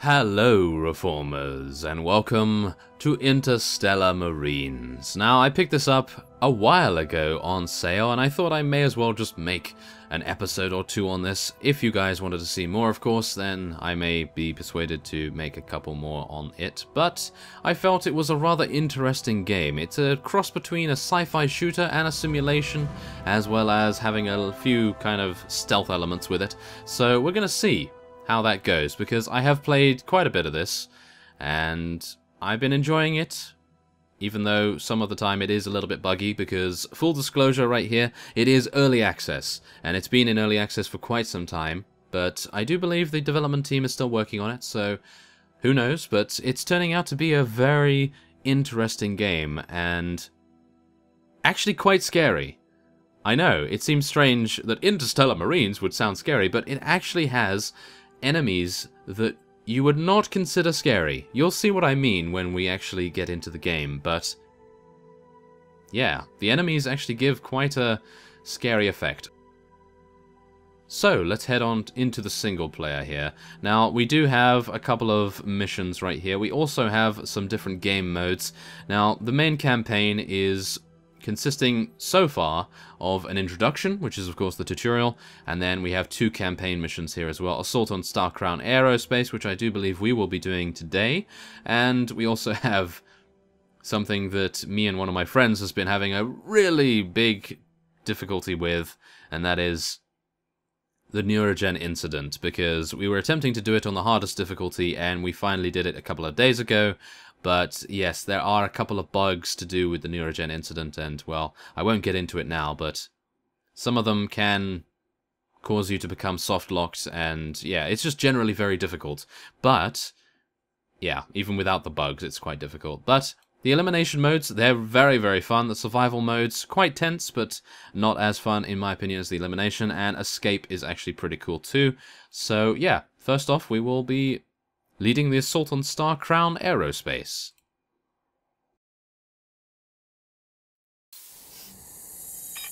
Hello, Reformers, and welcome to Interstellar Marines. Now, I picked this up a while ago on sale, and I thought I may as well just make an episode or two on this. If you guys wanted to see more, of course, then I may be persuaded to make a couple more on it. But I felt it was a rather interesting game. It's a cross between a sci-fi shooter and a simulation, as well as having a few kind of stealth elements with it. So we're going to see how that goes, because I have played quite a bit of this, and I've been enjoying it, even though some of the time it is a little bit buggy, because, full disclosure right here, it is early access, and it's been in early access for quite some time, but I do believe the development team is still working on it, so who knows, but it's turning out to be a very interesting game, and actually quite scary. I know, it seems strange that Interstellar Marines would sound scary, but it actually has enemies that you would not consider scary. You'll see what I mean when we actually get into the game, but yeah, the enemies actually give quite a scary effect. So, let's head on into the single player here. Now, we do have a couple of missions right here. We also have some different game modes. Now, the main campaign is consisting so far of an introduction, which is of course the tutorial, and then we have two campaign missions here as well. Assault on Starcrown Aerospace, which I do believe we will be doing today, and we also have something that me and one of my friends has been having a really big difficulty with, and that is the neurogen incident, because we were attempting to do it on the hardest difficulty, and we finally did it a couple of days ago. But yes, there are a couple of bugs to do with the neurogen incident, and well, I won't get into it now, but some of them can cause you to become soft-locked, and yeah, it's just generally very difficult. But yeah, even without the bugs, it's quite difficult. But the elimination modes, they're very, very fun. The survival modes, quite tense, but not as fun, in my opinion, as the elimination, and escape is actually pretty cool too. So yeah, first off, we will be leading the assault on Starcrown Aerospace.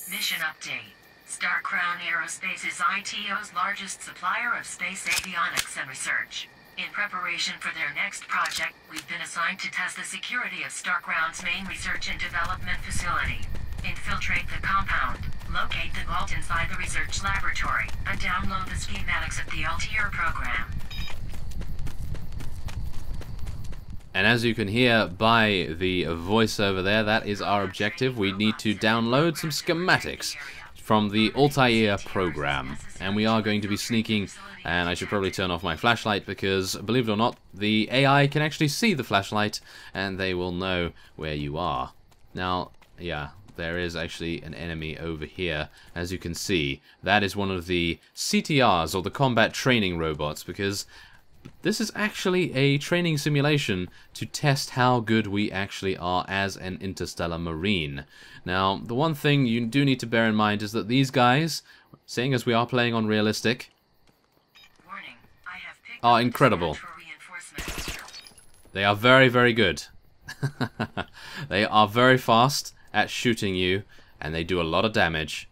Mission update. Starcrown Aerospace is ITO's largest supplier of space avionics and research. In preparation for their next project, we've been assigned to test the security of Starcrown's main research and development facility. Infiltrate the compound, locate the vault inside the research laboratory, and download the schematics of the Altier program. And as you can hear by the voiceover there, that is our objective. We need to download some schematics from the Altair program. And we are going to be sneaking, and I should probably turn off my flashlight because, believe it or not, the AI can actually see the flashlight and they will know where you are. Now, yeah, there is actually an enemy over here. As you can see, that is one of the CTRs, or the combat training robots, because this is actually a training simulation to test how good we actually are as an Interstellar Marine. Now, the one thing you do need to bear in mind is that these guys, seeing as we are playing on realistic, are incredible. They are very, very good. They are very fast at shooting you, and they do a lot of damage.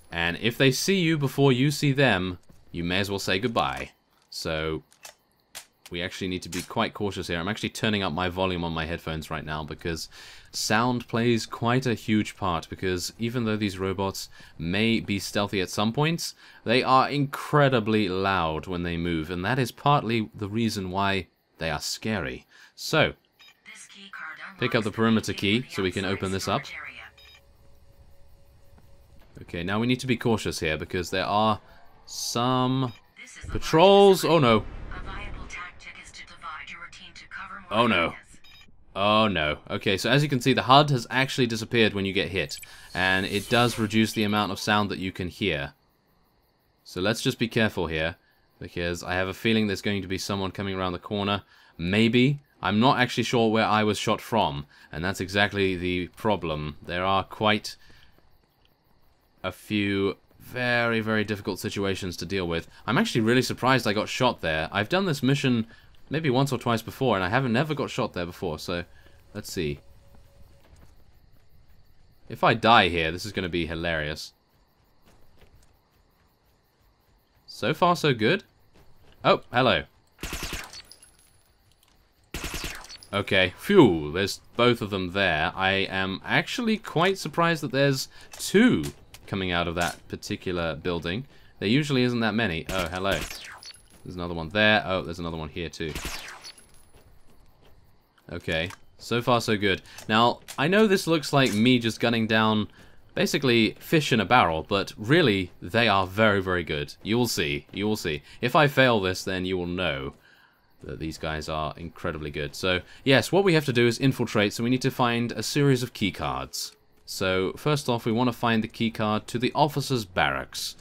And if they see you before you see them, you may as well say goodbye. So we actually need to be quite cautious here. I'm actually turning up my volume on my headphones right now because sound plays quite a huge part, because even though these robots may be stealthy at some points, they are incredibly loud when they move, and that is partly the reason why they are scary. So pick up the perimeter key so we can open this up. Okay, now we need to be cautious here because there are some patrols. Oh no. Oh no. Oh no. Okay, so as you can see, the HUD has actually disappeared when you get hit, and it does reduce the amount of sound that you can hear. So let's just be careful here, because I have a feeling there's going to be someone coming around the corner. Maybe. I'm not actually sure where I was shot from, and that's exactly the problem. There are quite a few very, very difficult situations to deal with. I'm actually really surprised I got shot there. I've done this mission maybe once or twice before, and I never got shot there before, so let's see. If I die here, this is going to be hilarious. So far, so good. Oh, hello. Okay, phew, there's both of them there. I am actually quite surprised that there's 2 coming out of that particular building. There usually isn't that many. Oh, hello. There's another one there. Oh, there's another one here too. Okay, so far so good. Now, I know this looks like me just gunning down basically fish in a barrel, but really, they are very, very good. You will see. You will see. If I fail this, then you will know that these guys are incredibly good. So, yes, what we have to do is infiltrate, so we need to find a series of key cards. So, first off, we want to find the key card to the officers' barracks.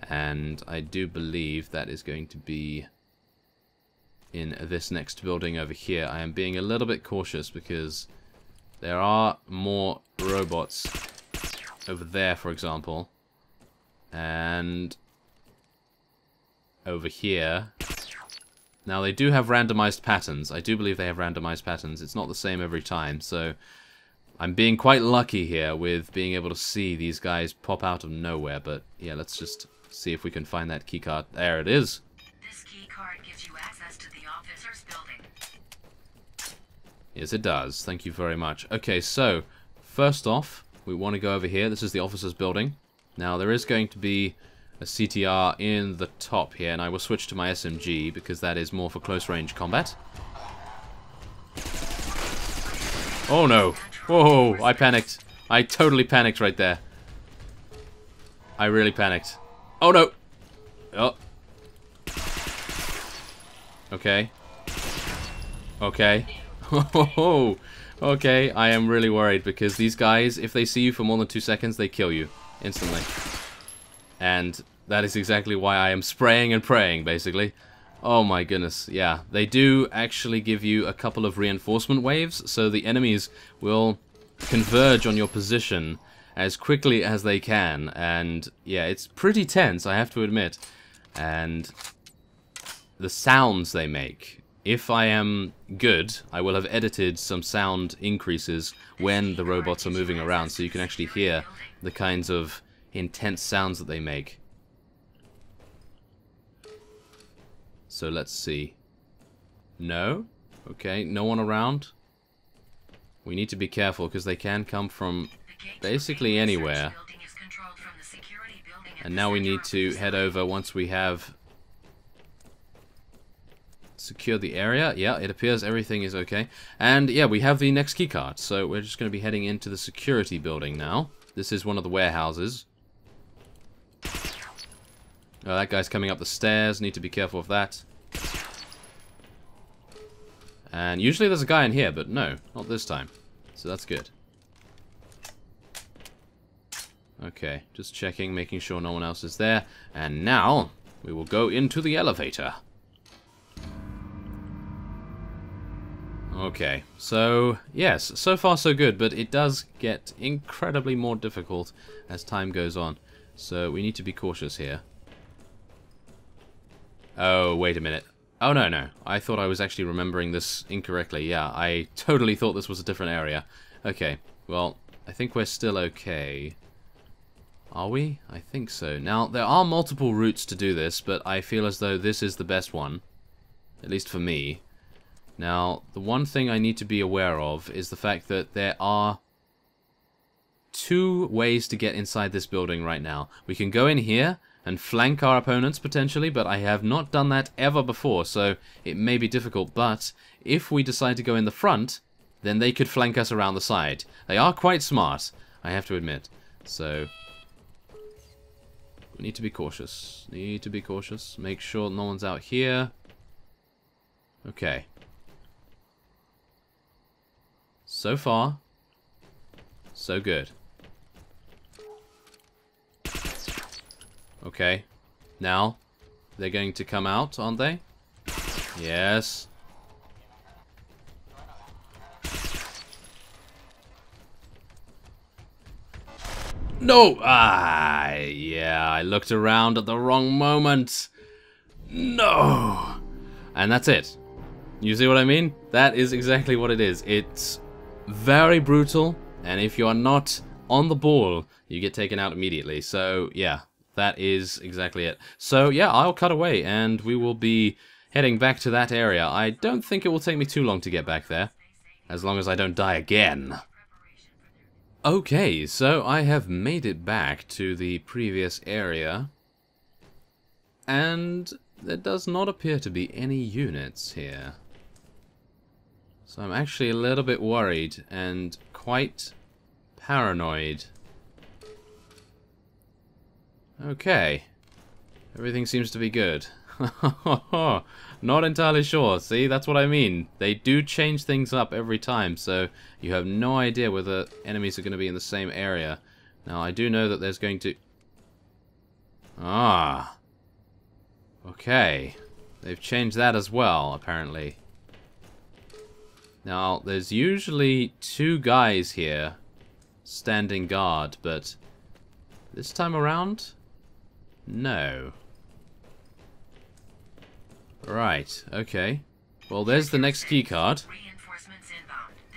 And I do believe that is going to be in this next building over here. I am being a little bit cautious because there are more robots over there, for example. And over here. Now, they do have randomized patterns. I do believe they have randomized patterns. It's not the same every time, so I'm being quite lucky here with being able to see these guys pop out of nowhere. But, yeah, let's just see if we can find that keycard. There it is. This key card gives you access to the officers' building. Yes, it does. Thank you very much. Okay, so, first off, we want to go over here. This is the officers' building. Now, there is going to be a CTR in the top here, and I will switch to my SMG because that is more for close-range combat. Oh no! Whoa! I panicked. I totally panicked right there. I really panicked. Oh no! Oh. Okay. Okay. Okay, I am really worried because these guys, if they see you for more than 2 seconds, they kill you instantly. And that is exactly why I am spraying and praying, basically. Oh my goodness, yeah. They do actually give you a couple of reinforcement waves, so the enemies will converge on your position as quickly as they can. And yeah, it's pretty tense, I have to admit. And the sounds they make. If I am good, I will have edited some sound increases when the robots are moving around, so you can actually hear the kinds of intense sounds that they make. So let's see. No? Okay, no one around. We need to be careful because they can come from basically anywhere. And now we need to head over once we have secured the area. Yeah, it appears everything is okay. And yeah, we have the next keycard. So we're just going to be heading into the security building now. This is one of the warehouses. Oh, that guy's coming up the stairs. Need to be careful of that. And usually there's a guy in here, but no, not this time. So that's good. Okay, just checking, making sure no one else is there. And now, we will go into the elevator. Okay, so, yes, so far so good, but it does get incredibly more difficult as time goes on. So we need to be cautious here. Oh, wait a minute. Oh, no, no. I thought I was actually remembering this incorrectly. Yeah, I totally thought this was a different area. Okay, well, I think we're still okay. Are we? I think so. Now, there are multiple routes to do this, but I feel as though this is the best one. At least for me. Now, the one thing I need to be aware of is the fact that there are 2 ways to get inside this building right now. We can go in here and flank our opponents potentially, but I have not done that ever before, so it may be difficult. But if we decide to go in the front, then they could flank us around the side. They are quite smart, I have to admit. So we need to be cautious. Need to be cautious. Make sure no one's out here. Okay. So far, so good. Okay. Now, they're going to come out, aren't they? Yes. No! Ah, yeah, I looked around at the wrong moment. No! And that's it. You see what I mean? That is exactly what it is. It's very brutal, and if you are not on the ball, you get taken out immediately. So, yeah. that is exactly it. So yeah, I'll cut away and we will be heading back to that area. I don't think it will take me too long to get back there, as long as I don't die again. Okay, so I have made it back to the previous area, and there does not appear to be any units here. So I'm actually a little bit worried and quite paranoid. Okay, everything seems to be good. Not entirely sure. See, that's what I mean. They do change things up every time, so you have no idea whether enemies are going to be in the same area. Now, I do know that there's going to... Ah. Okay. They've changed that as well, apparently. Now, there's usually 2 guys here standing guard, but this time around, no. Right, okay. Well, there's the next key card.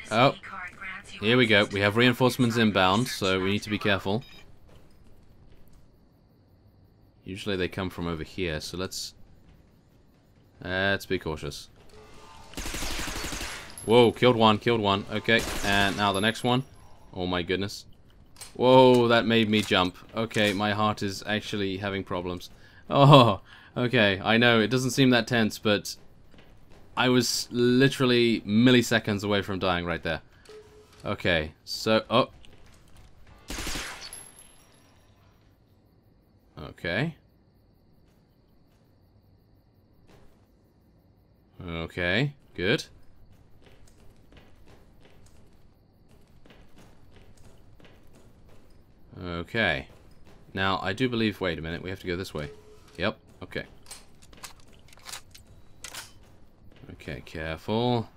Oh, here we go. We have reinforcements inbound, so we need to be careful. Usually they come from over here, so let's be cautious. Whoa, killed one. Okay, and now the next one. Oh my goodness. Whoa, that made me jump. Okay, my heart is actually having problems. Oh, okay, I know, it doesn't seem that tense, but I was literally milliseconds away from dying right there. Okay, so... Oh. Okay. Okay, good. Okay. Now, I do believe... Wait a minute, we have to go this way. Yep, okay. Okay, careful.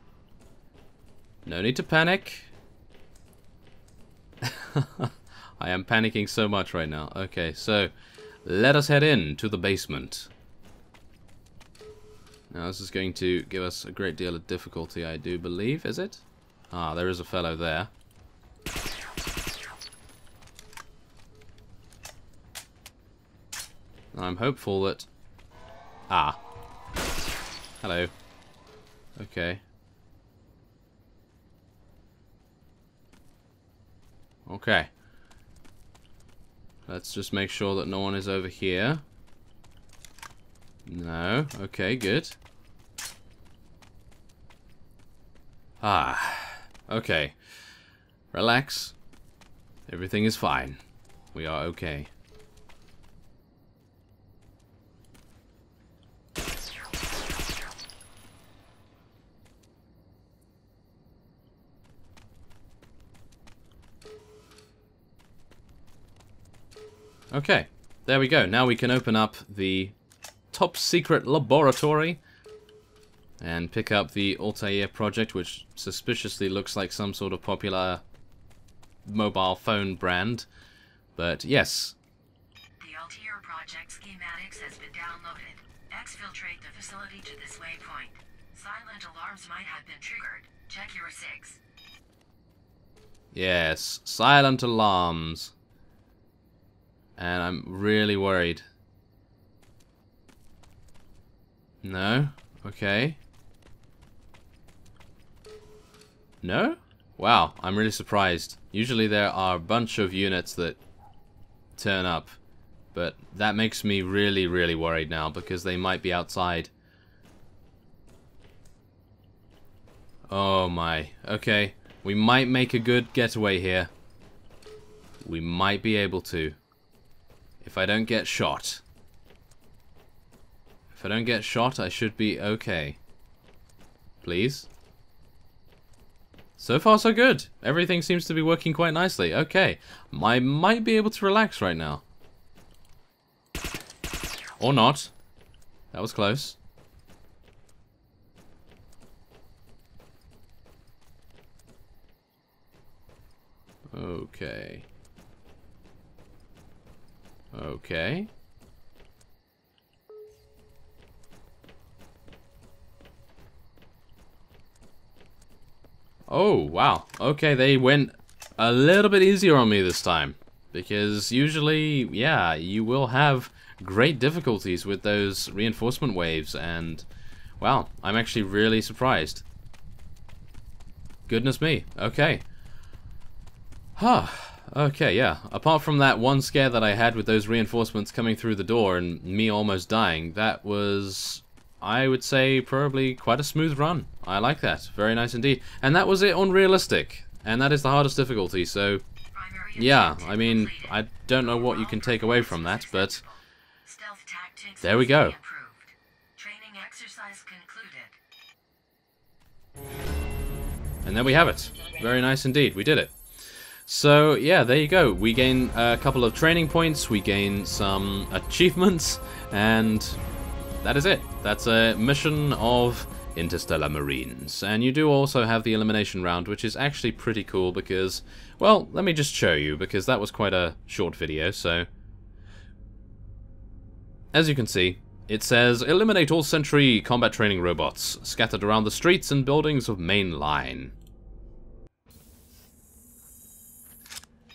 No need to panic. I am panicking so much right now. Okay, so let us head in to the basement. Now, this is going to give us a great deal of difficulty, I do believe, is it? Ah, there is a fellow there. I'm hopeful that... Ah. Hello. Okay. Okay. Let's just make sure that no one is over here. No. Okay, good. Ah. Okay. Relax. Everything is fine. We are okay. Okay, there we go. Now we can open up the top secret laboratory and pick up the Altair project, which suspiciously looks like some sort of popular mobile phone brand. But yes. The Altair project schematics has been downloaded. Exfiltrate the facility to this waypoint. Silent alarms might have been triggered. Check your SIGs. Yes, silent alarms. And I'm really worried. No? Okay. No? Wow, I'm really surprised. Usually there are a bunch of units that turn up. But that makes me really, really worried now, because they might be outside. Oh my. Okay. We might make a good getaway here. We might be able to. If I don't get shot. If I don't get shot, I should be okay. Please? So far, so good. Everything seems to be working quite nicely. Okay. I might be able to relax right now. Or not. That was close. Okay. Okay. Oh, wow. Okay, they went a little bit easier on me this time. because usually, yeah, you will have great difficulties with those reinforcement waves, and, wow, I'm actually really surprised. Goodness me. Okay. Huh. Okay, yeah. Apart from that one scare that I had with those reinforcements coming through the door and me almost dying, that was, I would say, probably quite a smooth run. I like that. Very nice indeed. And that was it on realistic. And that is the hardest difficulty, so yeah, I mean, I don't know what you can take away from that, but there we go. And there we have it. Very nice indeed. We did it. So, yeah, there you go. We gain a couple of training points, we gain some achievements, and that is it. That's a mission of Interstellar Marines. And you do also have the elimination round, which is actually pretty cool because, well, let me just show you, because that was quite a short video, so as you can see, it says, eliminate all sentry combat training robots scattered around the streets and buildings of main line.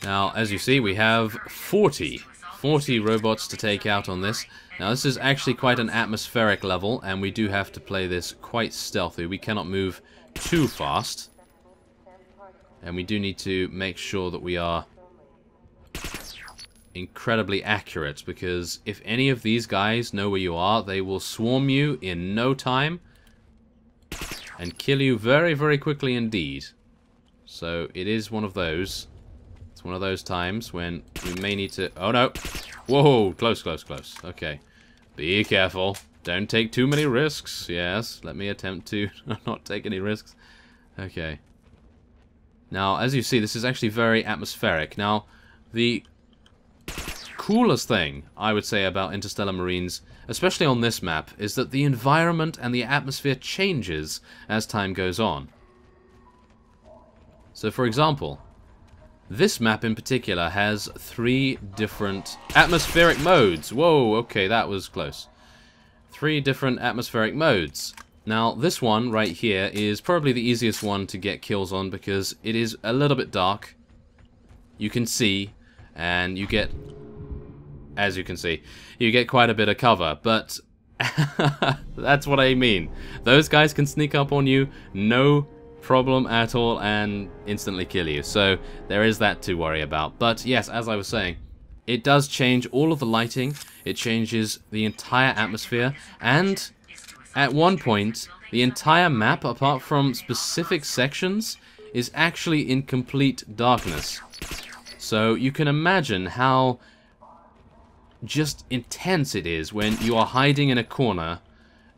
Now, as you see, we have 40 robots to take out on this. Now, this is actually quite an atmospheric level, and we do have to play this quite stealthy. We cannot move too fast. And we do need to make sure that we are incredibly accurate, because if any of these guys know where you are, they will swarm you in no time and kill you very, very quickly indeed. So, it is one of those. It's one of those times when we may need to... Oh, no. Whoa, close, close, close. Okay. Be careful. Don't take too many risks. Yes, let me attempt to not take any risks. Okay. Now, as you see, this is actually very atmospheric. Now, the coolest thing, I would say, about Interstellar Marines, especially on this map, is that the environment and the atmosphere changes as time goes on. So, for example, this map in particular has 3 different atmospheric modes. Whoa, okay, that was close. 3 different atmospheric modes. Now, this one right here is probably the easiest one to get kills on because it is a little bit dark. You can see, and you get, as you can see, you get quite a bit of cover, but that's what I mean. Those guys can sneak up on you, no problem at all, and instantly kill you. So there is that to worry about. But yes, as I was saying, it does change all of the lighting, it changes the entire atmosphere, and at one point, the entire map, apart from specific sections, is actually in complete darkness. So you can imagine how just intense it is when you are hiding in a corner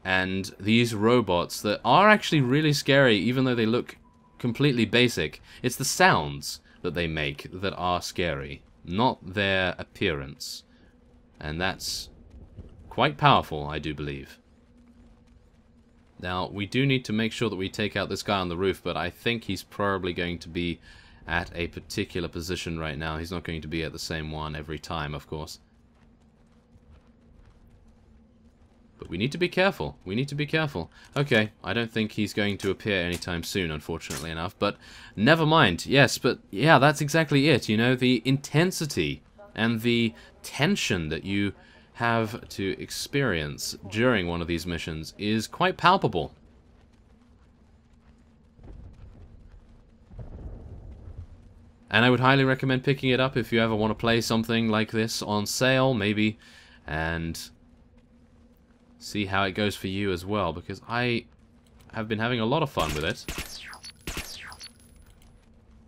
and these robots that are actually really scary, even though they look completely basic. It's the sounds that they make that are scary, not their appearance. And that's quite powerful, I do believe. Now, we do need to make sure that we take out this guy on the roof, but I think he's probably going to be at a particular position right now. He's not going to be at the same one every time, of course. But we need to be careful. We need to be careful. Okay, I don't think he's going to appear anytime soon, unfortunately enough. But never mind. Yes, but yeah, that's exactly it. You know, the intensity and the tension that you have to experience during one of these missions is quite palpable. And I would highly recommend picking it up if you ever want to play something like this on sale, maybe, and see how it goes for you as well, because I have been having a lot of fun with it.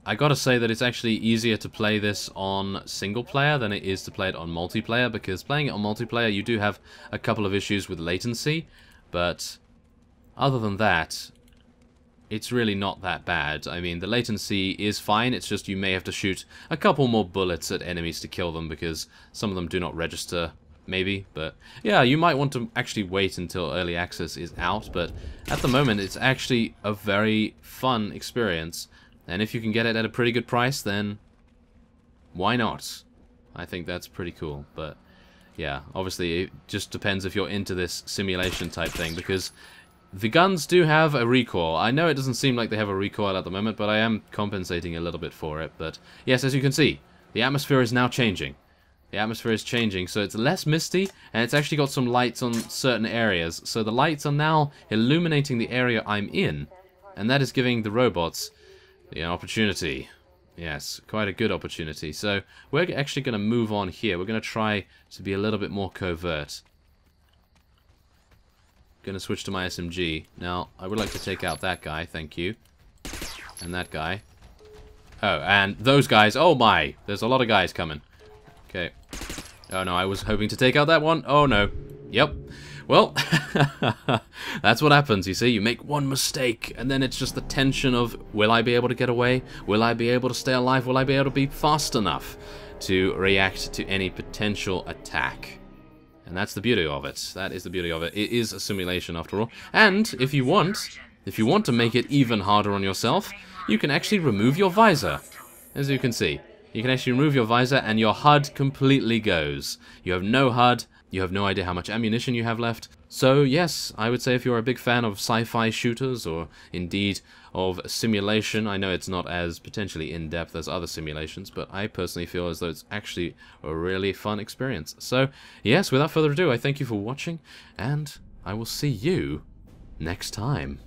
I gotta say that it's actually easier to play this on single player than it is to play it on multiplayer, because playing it on multiplayer you do have a couple of issues with latency, but other than that, it's really not that bad. I mean, the latency is fine, it's just you may have to shoot a couple more bullets at enemies to kill them, because some of them do not register, maybe. But yeah, you might want to actually wait until early access is out, but at the moment it's actually a very fun experience. And if you can get it at a pretty good price, then why not? I think that's pretty cool. But yeah, obviously it just depends if you're into this simulation type thing, because the guns do have a recoil. I know it doesn't seem like they have a recoil at the moment, but I am compensating a little bit for it. But yes, as you can see, The atmosphere is now changing. The atmosphere is changing, so it's less misty, and it's actually got some lights on certain areas. So the lights are now illuminating the area I'm in, and that is giving the robots the opportunity. Yes, quite a good opportunity. So we're actually going to move on here. We're going to try to be a little bit more covert. Going to switch to my SMG. Now, I would like to take out that guy, thank you. And that guy. Oh, and those guys. Oh my, there's a lot of guys coming. Okay. Oh no, I was hoping to take out that one. Oh no. Yep. Well, that's what happens, you see. You make one mistake, and then it's just the tension of, will I be able to get away? Will I be able to stay alive? Will I be able to be fast enough to react to any potential attack? And that's the beauty of it. That is the beauty of it. It is a simulation, after all. And if you want to make it even harder on yourself, you can actually remove your visor. As you can see, you can actually remove your visor, and your HUD completely goes. You have no HUD. You have no idea how much ammunition you have left. So yes, I would say if you're a big fan of sci-fi shooters, or indeed of simulation, I know it's not as potentially in-depth as other simulations, but I personally feel as though it's actually a really fun experience. So yes, without further ado, I thank you for watching, and I will see you next time.